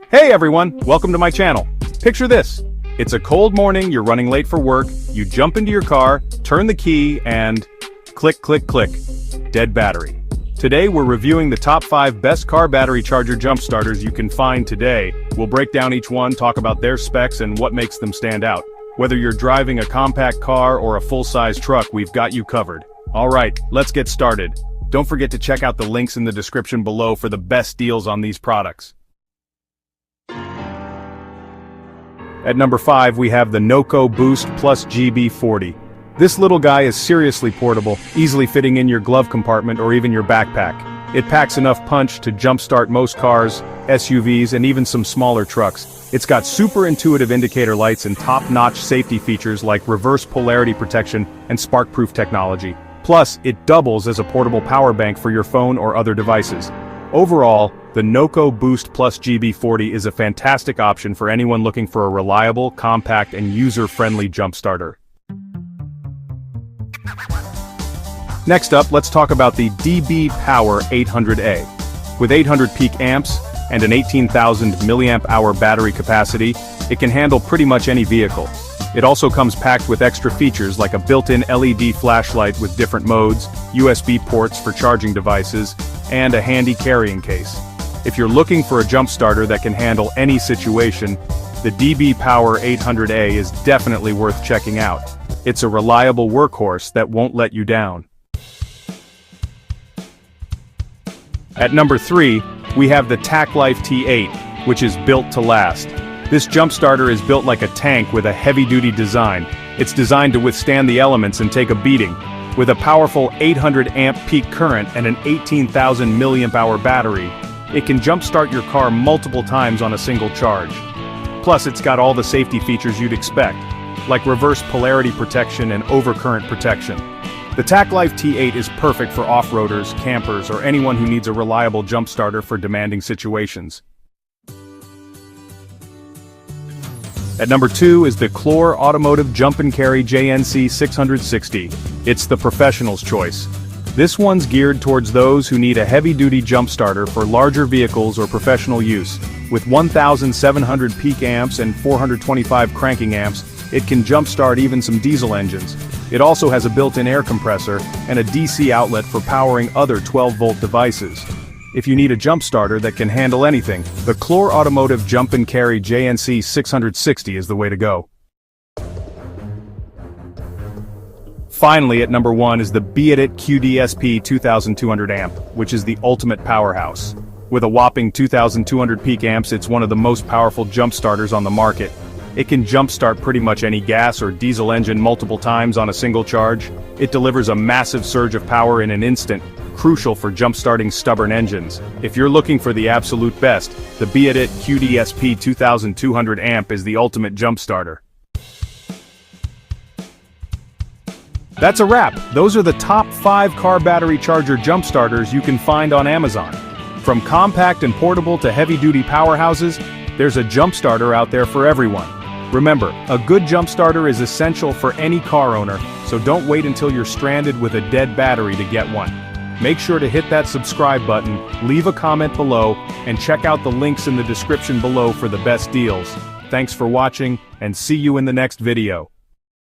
Hey everyone, welcome to my channel. Picture this. It's a cold morning, you're running late for work, you jump into your car, turn the key, and click, click, click. Dead battery. Today we're reviewing the top 5 best car battery charger jump starters you can find today. We'll break down each one, talk about their specs and what makes them stand out. Whether you're driving a compact car or a full-size truck, we've got you covered. Alright, let's get started. Don't forget to check out the links in the description below for the best deals on these products. At number 5 we have the NOCO Boost Plus GB40. This little guy is seriously portable, easily fitting in your glove compartment or even your backpack. It packs enough punch to jumpstart most cars, SUVs, and even some smaller trucks. It's got super intuitive indicator lights and top-notch safety features like reverse polarity protection and spark-proof technology. Plus, it doubles as a portable power bank for your phone or other devices. Overall, the NOCO Boost Plus GB40 is a fantastic option for anyone looking for a reliable, compact, and user-friendly jump starter. Next up, let's talk about the DBPOWER 800A. With 800 peak amps and an 18,000 mAh battery capacity, it can handle pretty much any vehicle. It also comes packed with extra features like a built-in LED flashlight with different modes, USB ports for charging devices, and a handy carrying case. If you're looking for a jump starter that can handle any situation, the DBPOWER 800A is definitely worth checking out. It's a reliable workhorse that won't let you down. At number 3, we have the TACKLIFE T8, which is built to last. This jump starter is built like a tank with a heavy-duty design. It's designed to withstand the elements and take a beating. With a powerful 800 amp peak current and an 18,000 mAh battery, it can jumpstart your car multiple times on a single charge. Plus, it's got all the safety features you'd expect, like reverse polarity protection and overcurrent protection. The TACKLIFE T8 is perfect for off-roaders, campers, or anyone who needs a reliable jump starter for demanding situations. At number 2 is the Clore Automotive Jump and Carry JNC 660. It's the professional's choice. This one's geared towards those who need a heavy-duty jump starter for larger vehicles or professional use. With 1,700 peak amps and 425 cranking amps, it can jumpstart even some diesel engines. It also has a built-in air compressor and a DC outlet for powering other 12-volt devices. If you need a jump starter that can handle anything, the Clore Automotive Jump and Carry JNC 660 is the way to go. Finally, at number 1 is the Beatit QDSP 2200 amp, which is the ultimate powerhouse. With a whopping 2,200 peak amps, it's one of the most powerful jump starters on the market. It can jumpstart pretty much any gas or diesel engine multiple times on a single charge. It delivers a massive surge of power in an instant, crucial for jumpstarting stubborn engines. If you're looking for the absolute best, the Beatit QDSP 2200 amp is the ultimate jump starter. That's a wrap. Those are the top 5 car battery charger jump starters you can find on Amazon. From compact and portable to heavy-duty powerhouses, there's a jump starter out there for everyone. Remember, a good jump starter is essential for any car owner, so don't wait until you're stranded with a dead battery to get one. Make sure to hit that subscribe button, leave a comment below, and check out the links in the description below for the best deals. Thanks for watching, and see you in the next video.